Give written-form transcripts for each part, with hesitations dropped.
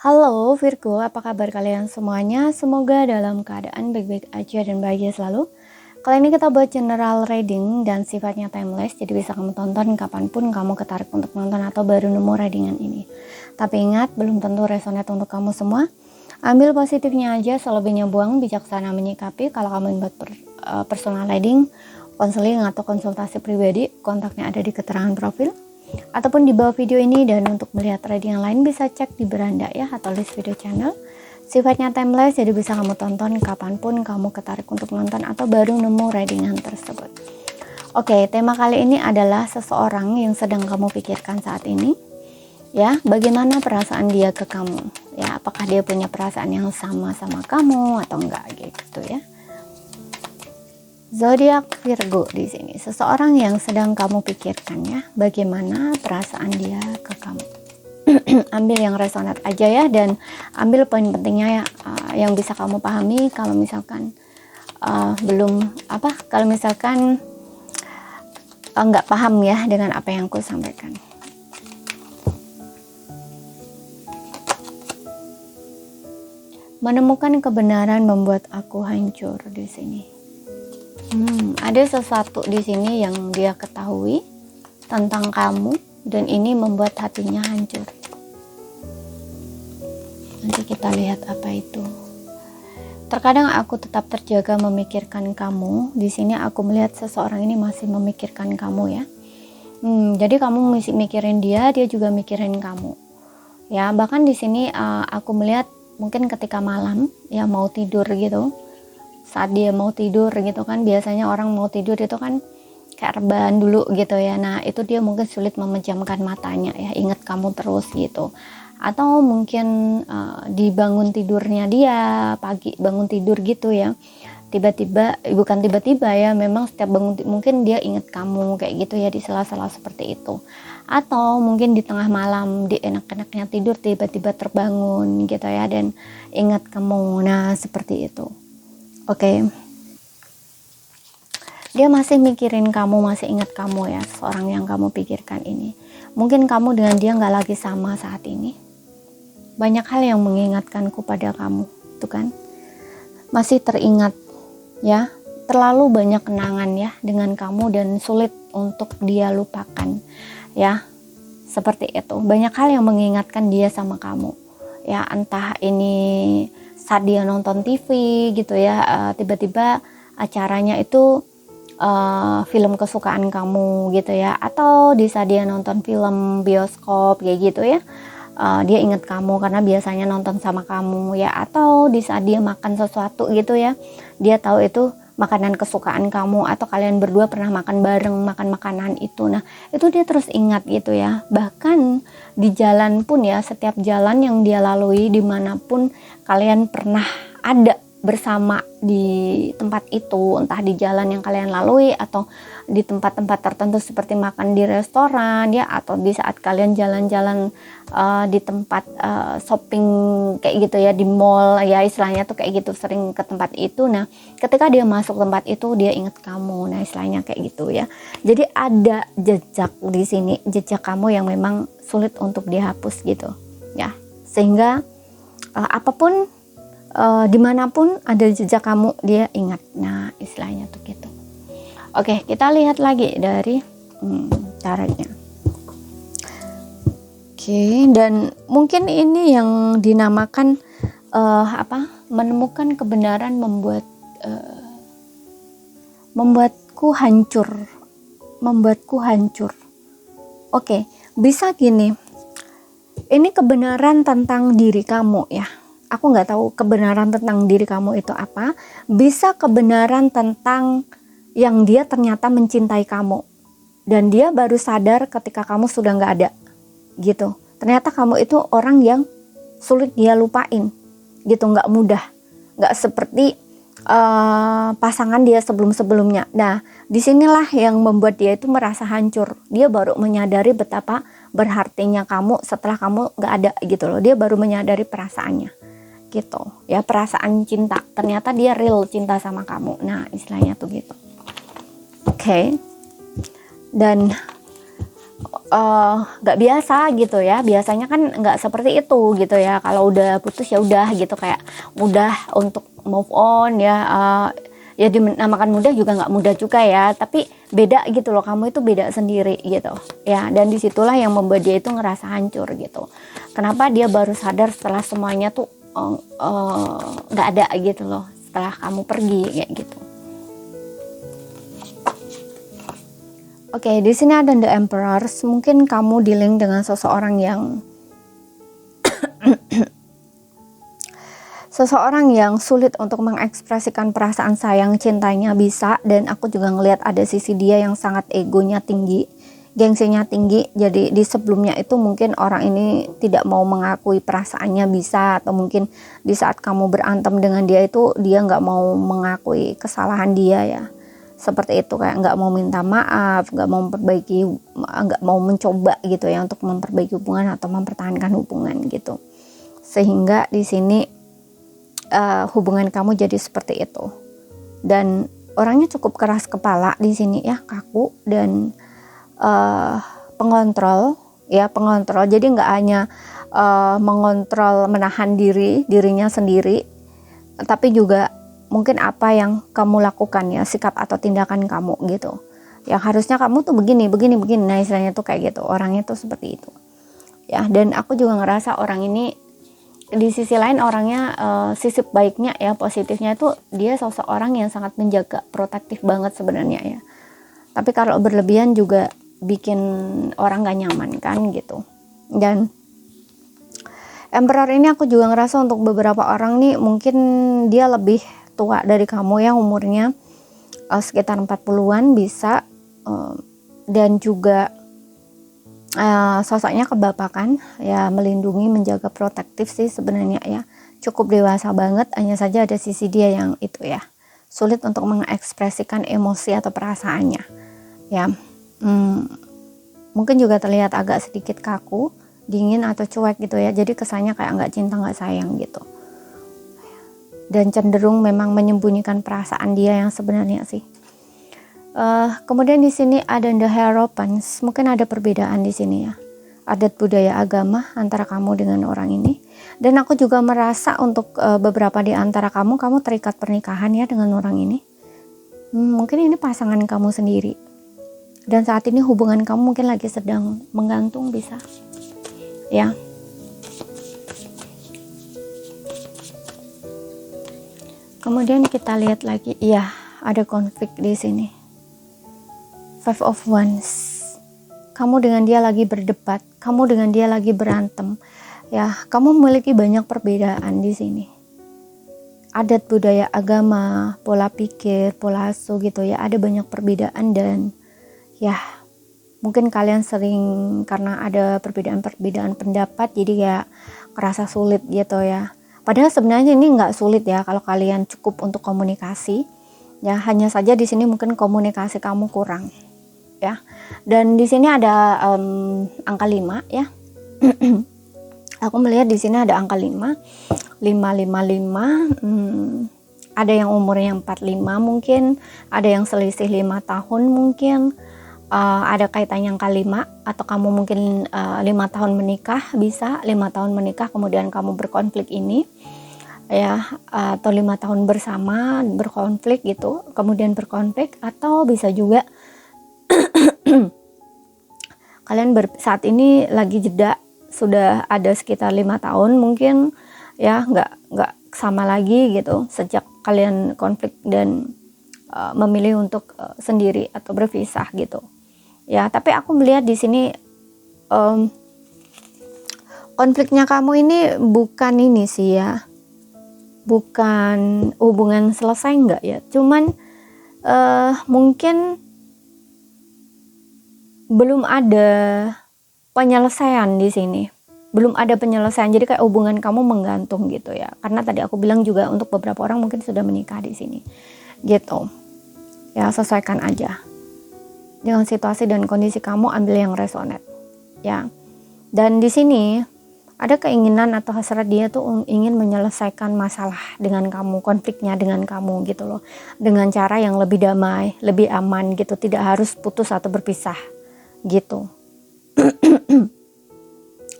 Halo Virgo, apa kabar kalian semuanya? Semoga dalam keadaan baik-baik aja dan bahagia selalu. Kali ini kita buat general reading dan sifatnya timeless, jadi bisa kamu tonton kapanpun kamu ketarik untuk nonton atau baru nemu readingan ini. Tapi ingat, belum tentu resonate untuk kamu semua. Ambil positifnya aja, selebihnya buang, bijaksana menyikapi. Kalau kamu buat personal reading, konseling atau konsultasi pribadi, kontaknya ada di keterangan profil ataupun di bawah video ini. Dan untuk melihat reading yang lain bisa cek di beranda ya, atau list video channel. Sifatnya timeless, jadi bisa kamu tonton kapanpun kamu ketarik untuk nonton atau baru nemu readingan tersebut. Oke, tema kali ini adalah seseorang yang sedang kamu pikirkan saat ini. Ya, bagaimana perasaan dia ke kamu? Ya, apakah dia punya perasaan yang sama kamu atau enggak gitu ya? Zodiak Virgo di sini, seseorang yang sedang kamu pikirkan ya, bagaimana perasaan dia ke kamu. Ambil yang resonate aja ya, dan ambil poin pentingnya ya, yang bisa kamu pahami. Kalau misalkan kalau misalkan nggak paham ya dengan apa yang aku sampaikan. Menemukan kebenaran membuat aku hancur di sini. Ada sesuatu di sini yang dia ketahui tentang kamu dan ini membuat hatinya hancur. Nanti kita lihat apa itu. Terkadang aku tetap terjaga memikirkan kamu. Di sini aku melihat seseorang ini masih memikirkan kamu ya. Jadi kamu masih mikirin dia, dia juga mikirin kamu. Ya, bahkan di sini aku melihat mungkin ketika malam ya mau tidur gitu. Saat dia mau tidur gitu kan, biasanya orang mau tidur itu kan kayak rebahan dulu gitu ya. Nah, itu dia mungkin sulit memejamkan matanya ya, ingat kamu terus gitu. Atau mungkin dibangun tidurnya dia, pagi bangun tidur gitu ya, bukan tiba-tiba ya, memang setiap bangun mungkin dia ingat kamu kayak gitu ya, di sela-sela seperti itu. Atau mungkin di tengah malam di enak-enaknya tidur tiba-tiba terbangun gitu ya, dan ingat kamu. Nah, seperti itu. Oke. Dia masih mikirin kamu, masih ingat kamu ya, seorang yang kamu pikirkan ini. Mungkin kamu dengan dia nggak lagi sama saat ini. Banyak hal yang mengingatkanku pada kamu, tuh kan? Masih teringat ya, terlalu banyak kenangan ya dengan kamu dan sulit untuk dia lupakan ya. Seperti itu. Banyak hal yang mengingatkan dia sama kamu. Ya, entah ini saat dia nonton TV gitu ya, tiba-tiba acaranya itu film kesukaan kamu gitu ya, atau di saat dia nonton film bioskop kayak gitu ya, dia ingat kamu karena biasanya nonton sama kamu ya, atau di saat dia makan sesuatu gitu ya, dia tahu itu makanan kesukaan kamu, atau kalian berdua pernah makan bareng, makan makanan itu. Nah, itu dia terus ingat gitu ya. Bahkan di jalan pun ya, setiap jalan yang dia lalui dimanapun kalian pernah ada bersama di tempat itu, entah di jalan yang kalian lalui atau di tempat-tempat tertentu seperti makan di restoran ya, atau di saat kalian jalan-jalan di tempat shopping kayak gitu ya, di mall ya, istilahnya tuh kayak gitu, sering ke tempat itu. Nah, ketika dia masuk tempat itu dia ingat kamu. Nah, istilahnya kayak gitu ya. Jadi ada jejak di sini, jejak kamu yang memang sulit untuk dihapus gitu ya, sehingga apapun dimanapun ada jejak kamu dia ingat. Nah, istilahnya tuh gitu. Oke, kita lihat lagi dari caranya. Oke, dan mungkin ini yang dinamakan menemukan kebenaran membuatku hancur. Oke, bisa gini. Ini kebenaran tentang diri kamu ya. Aku nggak tahu kebenaran tentang diri kamu itu apa. Bisa kebenaran tentang yang dia ternyata mencintai kamu, dan dia baru sadar ketika kamu sudah nggak ada gitu. Ternyata kamu itu orang yang sulit dia lupain gitu, nggak mudah, nggak seperti pasangan dia sebelumnya. Nah, disinilah yang membuat dia itu merasa hancur. Dia baru menyadari betapa berartinya kamu setelah kamu nggak ada gitu loh. Dia baru menyadari perasaannya gitu ya, perasaan cinta. Ternyata dia real cinta sama kamu. Nah, istilahnya tuh gitu. Oke. Dan nggak biasa gitu ya. Biasanya kan nggak seperti itu gitu ya. Kalau udah putus ya udah gitu, kayak mudah untuk move on ya. Ya dinamakan mudah juga nggak mudah juga ya, tapi beda gitu loh, kamu itu beda sendiri gitu ya. Dan disitulah yang membuat dia itu ngerasa hancur gitu. Kenapa dia baru sadar setelah semuanya tuh nggak ada gitu loh, setelah kamu pergi kayak gitu. Oke, di sini ada The Emperor. Mungkin kamu dealing dengan seseorang yang sulit untuk mengekspresikan perasaan sayang cintanya bisa. Dan aku juga ngelihat ada sisi dia yang sangat egonya tinggi, gengsinya tinggi. Jadi di sebelumnya itu mungkin orang ini tidak mau mengakui perasaannya bisa, atau mungkin di saat kamu berantem dengan dia itu dia nggak mau mengakui kesalahan dia ya. Seperti itu, kayak nggak mau minta maaf, nggak mau memperbaiki, nggak mau mencoba gitu ya untuk memperbaiki hubungan atau mempertahankan hubungan gitu. Sehingga di sini hubungan kamu jadi seperti itu. Dan orangnya cukup keras kepala di sini ya, kaku dan pengontrol ya, pengontrol. Jadi nggak hanya mengontrol, menahan dirinya sendiri, tapi juga mungkin apa yang kamu lakukan ya, sikap atau tindakan kamu gitu. Yang harusnya kamu tuh begini. Nah istilahnya tuh kayak gitu. Orangnya tuh seperti itu. Ya, dan aku juga ngerasa orang ini di sisi lain orangnya sisi baiknya ya, positifnya itu dia sosok orang yang sangat menjaga, protektif banget sebenarnya ya. Tapi kalau berlebihan juga bikin orang gak nyaman kan gitu. Dan Emperor ini aku juga ngerasa untuk beberapa orang nih mungkin dia lebih tua dari kamu ya, umurnya sekitar 40-an bisa, dan juga sosoknya kebapakan ya, melindungi, menjaga, protektif sih sebenarnya ya, cukup dewasa banget. Hanya saja ada sisi dia yang itu ya, sulit untuk mengekspresikan emosi atau perasaannya ya. Mungkin juga terlihat agak sedikit kaku, dingin atau cuek gitu ya, jadi kesannya kayak nggak cinta nggak sayang gitu, dan cenderung memang menyembunyikan perasaan dia yang sebenarnya sih. Kemudian di sini ada The Hierophant. Mungkin ada perbedaan di sini ya, adat budaya agama antara kamu dengan orang ini. Dan aku juga merasa untuk beberapa di antara kamu terikat pernikahan ya dengan orang ini. Mungkin ini pasangan kamu sendiri. Dan saat ini hubungan kamu mungkin lagi sedang menggantung bisa. Ya. Kemudian kita lihat lagi, iya ada konflik di sini. Five of Wands. Kamu dengan dia lagi berdebat, kamu dengan dia lagi berantem. Ya, kamu memiliki banyak perbedaan di sini. Adat budaya agama, pola pikir, pola asuh gitu ya, ada banyak perbedaan. Dan ya mungkin kalian sering karena ada perbedaan pendapat jadi ya kerasa sulit gitu ya. Padahal sebenarnya ini nggak sulit ya kalau kalian cukup untuk komunikasi. Ya, hanya saja di sini mungkin komunikasi kamu kurang. Ya. Dan di sini ada angka 5 ya. Aku melihat di sini ada angka 5. 555. Ada yang umurnya 45 mungkin, ada yang selisih 5 tahun mungkin. Ada kaitannya angka 5, atau kamu mungkin 5 tahun menikah, bisa 5 tahun menikah kemudian kamu berkonflik ini ya, atau 5 tahun bersama berkonflik gitu kemudian berkonflik, atau bisa juga kalian saat ini lagi jeda, sudah ada sekitar 5 tahun mungkin ya, nggak sama lagi gitu sejak kalian konflik dan memilih untuk sendiri atau berpisah gitu. Ya, tapi aku melihat di sini konfliknya kamu ini bukan ini sih ya, bukan hubungan selesai enggak ya, cuman mungkin belum ada penyelesaian di sini, belum ada penyelesaian. Jadi kayak hubungan kamu menggantung gitu ya, karena tadi aku bilang juga untuk beberapa orang mungkin sudah menikah di sini gitu ya. Sesuaikan aja dengan situasi dan kondisi kamu, ambil yang resonate ya. Dan di sini ada keinginan atau hasrat dia tuh ingin menyelesaikan masalah dengan kamu, konfliknya dengan kamu gitu loh, dengan cara yang lebih damai, lebih aman gitu, tidak harus putus atau berpisah gitu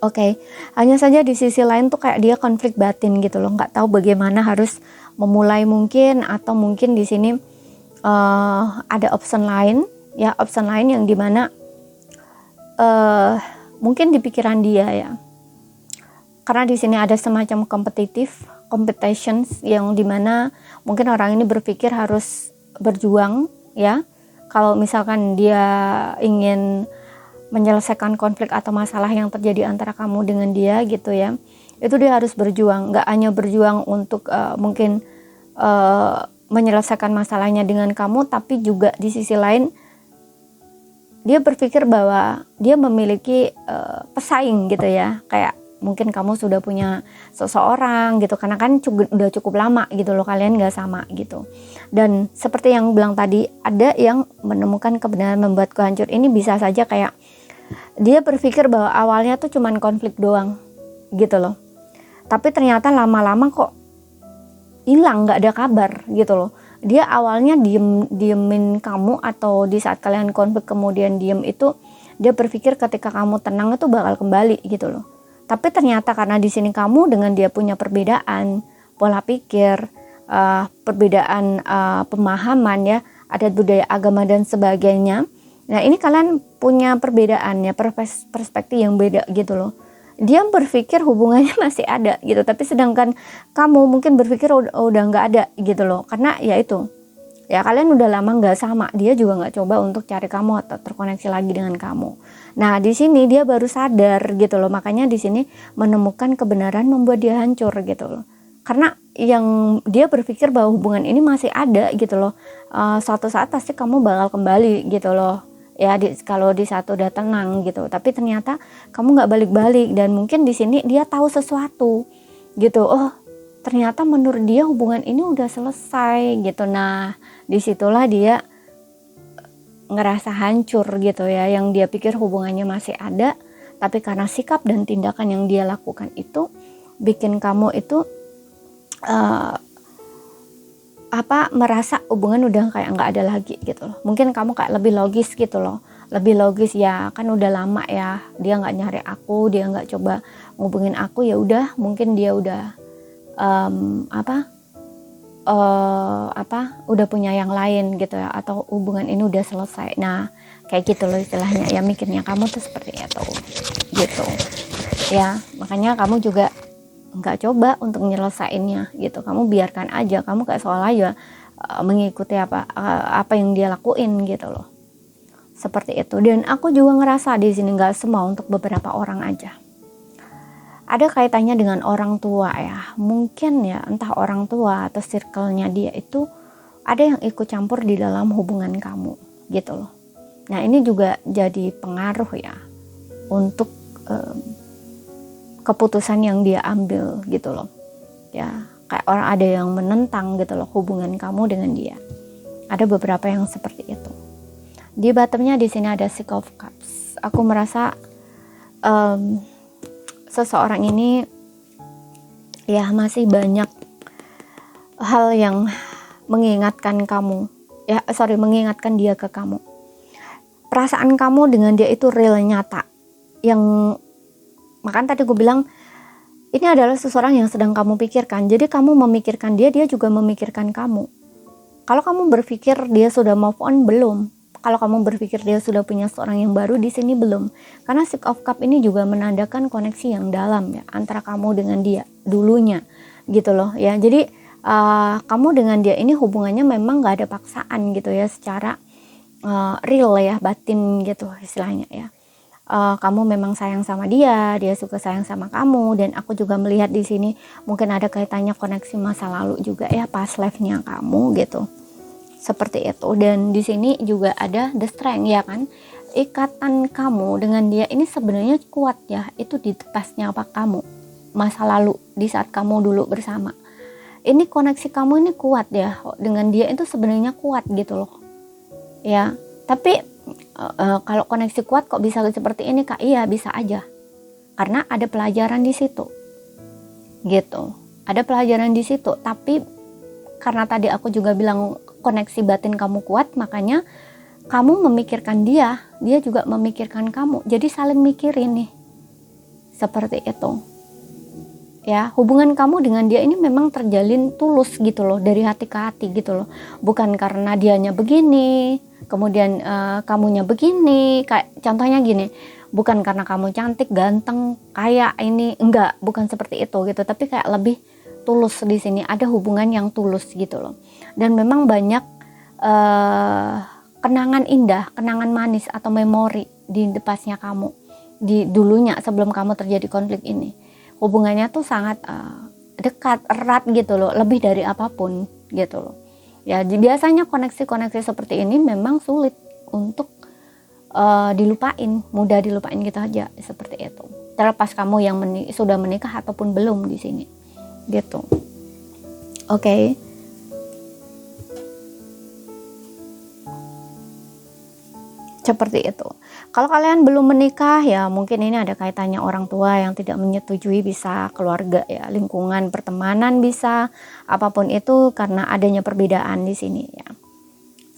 Oke, hanya saja di sisi lain tuh kayak dia konflik batin gitu loh, nggak tahu bagaimana harus memulai mungkin, atau mungkin di sini ada option lain, ya option lain yang dimana mungkin di pikiran dia ya, karena di sini ada semacam competitions yang dimana mungkin orang ini berpikir harus berjuang ya. Kalau misalkan dia ingin menyelesaikan konflik atau masalah yang terjadi antara kamu dengan dia gitu ya, itu dia harus berjuang, nggak hanya berjuang untuk mungkin menyelesaikan masalahnya dengan kamu, tapi juga di sisi lain dia berpikir bahwa dia memiliki pesaing gitu ya, kayak mungkin kamu sudah punya seseorang gitu, karena kan udah cukup lama gitu loh kalian gak sama gitu. Dan seperti yang bilang tadi, ada yang menemukan kebenaran membuatku hancur, ini bisa saja kayak dia berpikir bahwa awalnya tuh cuman konflik doang gitu loh, tapi ternyata lama-lama kok hilang, gak ada kabar gitu loh. Dia awalnya diemin kamu, atau di saat kalian konflik kemudian diem itu, dia berpikir ketika kamu tenang itu bakal kembali gitu loh. Tapi ternyata karena di sini kamu dengan dia punya perbedaan pola pikir, perbedaan pemahaman ya, adat budaya agama dan sebagainya. Nah ini kalian punya perbedaan ya, perspektif yang beda gitu loh. Dia berpikir hubungannya masih ada gitu, tapi sedangkan kamu mungkin berpikir udah nggak ada gitu loh, karena ya itu ya, kalian udah lama nggak sama, dia juga nggak coba untuk cari kamu atau terkoneksi lagi dengan kamu. Nah di sini dia baru sadar gitu loh, makanya di sini menemukan kebenaran membuat dia hancur gitu loh, karena yang dia berpikir bahwa hubungan ini masih ada gitu loh, suatu saat pasti kamu bakal kembali gitu loh ya, kalau di saat udah tenang gitu. Tapi ternyata kamu nggak balik-balik, dan mungkin di sini dia tahu sesuatu gitu, oh ternyata menurut dia hubungan ini udah selesai gitu. Nah disitulah dia ngerasa hancur gitu ya, yang dia pikir hubungannya masih ada, tapi karena sikap dan tindakan yang dia lakukan itu bikin kamu itu merasa hubungan udah kayak nggak ada lagi gitu loh. Mungkin kamu kayak lebih logis gitu loh, lebih logis ya, kan udah lama ya dia nggak nyari aku, dia nggak coba ngubungin aku, ya udah mungkin dia udah udah punya yang lain gitu ya, atau hubungan ini udah selesai. Nah kayak gitu loh istilahnya ya, mikirnya kamu tuh seperti itu gitu ya. Makanya kamu juga nggak coba untuk nyelesainnya gitu, kamu biarkan aja, kamu kayak seolah aja mengikuti apa yang dia lakuin gitu loh, seperti itu. Dan aku juga ngerasa di sini nggak semua, untuk beberapa orang aja. Ada kaitannya dengan orang tua ya, mungkin ya entah orang tua atau circle-nya dia itu ada yang ikut campur di dalam hubungan kamu gitu loh. Nah ini juga jadi pengaruh ya untuk keputusan yang dia ambil gitu loh ya. Kayak orang ada yang menentang gitu loh hubungan kamu dengan dia. Ada beberapa yang seperti itu. Di bottomnya di sini ada Six of Cups. Aku merasa seseorang ini ya masih banyak hal yang mengingatkan kamu ya, mengingatkan dia ke kamu. Perasaan kamu dengan dia itu real, nyata, yang makanya tadi gue bilang ini adalah seseorang yang sedang kamu pikirkan. Jadi kamu memikirkan dia, dia juga memikirkan kamu. Kalau kamu berpikir dia sudah move on, belum. Kalau kamu berpikir dia sudah punya seorang yang baru, di sini belum. Karena Six of Cup ini juga menandakan koneksi yang dalam ya antara kamu dengan dia dulunya gitu loh ya. Jadi kamu dengan dia ini hubungannya memang gak ada paksaan gitu ya, secara real ya, batin gitu istilahnya ya. Kamu memang sayang sama dia, dia juga sayang sama kamu. Dan aku juga melihat di sini mungkin ada kaitannya koneksi masa lalu juga ya, past life-nya kamu gitu. Seperti itu. Dan di sini juga ada the strength ya kan, ikatan kamu dengan dia ini sebenarnya kuat ya, itu di pasnya apa kamu masa lalu di saat kamu dulu bersama. Ini koneksi kamu ini kuat ya dengan dia, itu sebenarnya kuat gitu loh ya. Tapi kalau koneksi kuat kok bisa seperti ini Kak? Iya bisa aja, karena ada pelajaran di situ gitu, ada pelajaran di situ. Tapi karena tadi aku juga bilang koneksi batin kamu kuat, makanya kamu memikirkan dia juga memikirkan kamu. Jadi saling mikirin nih. Seperti itu. Ya, hubungan kamu dengan dia ini memang terjalin tulus gitu loh, dari hati ke hati gitu loh. Bukan karena dianya begini, kemudian kamunya begini. Kayak contohnya gini, bukan karena kamu cantik, ganteng, kaya ini, enggak, bukan seperti itu gitu. Tapi kayak lebih tulus di sini, ada hubungan yang tulus gitu loh. Dan memang banyak kenangan indah, kenangan manis atau memori di depasnya kamu, di dulunya sebelum kamu terjadi konflik ini. Hubungannya tuh sangat dekat, erat gitu loh, lebih dari apapun gitu loh. Ya, biasanya koneksi-koneksi seperti ini memang sulit untuk dilupain, mudah dilupain gitu aja, seperti itu. Terlepas kamu yang sudah menikah ataupun belum di sini, gitu. Oke. Seperti itu. Kalau kalian belum menikah, ya mungkin ini ada kaitannya orang tua yang tidak menyetujui, bisa keluarga ya, lingkungan pertemanan, bisa apapun itu karena adanya perbedaan di sini ya.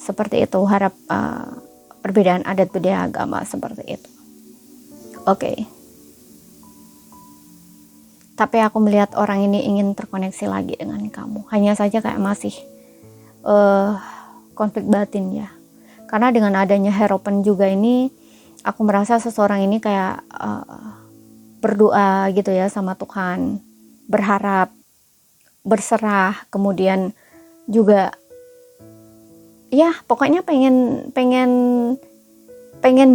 Seperti itu, harap perbedaan adat budaya agama seperti itu. Oke. Tapi aku melihat orang ini ingin terkoneksi lagi dengan kamu. Hanya saja kayak masih konflik batin ya. Karena dengan adanya hierophant juga ini, aku merasa seseorang ini kayak berdoa gitu ya sama Tuhan, berharap, berserah, kemudian juga ya pokoknya pengen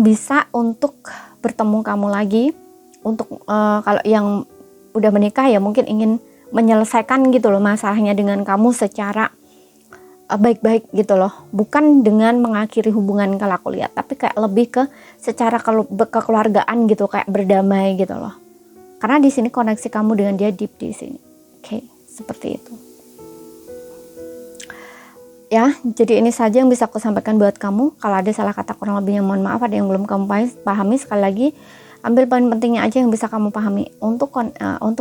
bisa untuk bertemu kamu lagi. Untuk kalau yang udah menikah ya mungkin ingin menyelesaikan gitu loh masalahnya dengan kamu secara baik-baik gitu loh, bukan dengan mengakhiri hubungan kalau aku lihat, tapi kayak lebih ke secara kekeluargaan gitu, kayak berdamai gitu loh. Karena di sini koneksi kamu dengan dia deep di sini. Oke, seperti itu. Ya, jadi ini saja yang bisa aku sampaikan buat kamu. Kalau ada salah kata kurang lebihnya mohon maaf, ada yang belum kamu pahami, sekali lagi ambil poin pentingnya aja yang bisa kamu pahami. Untuk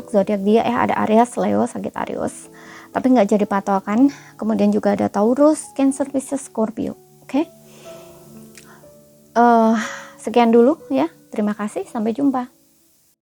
zodiak dia ada Aries, Leo, Sagittarius. Tapi nggak jadi patokan. Kemudian juga ada Taurus, Cancer, Pisces, Scorpio. Oke. Sekian dulu ya. Terima kasih. Sampai jumpa.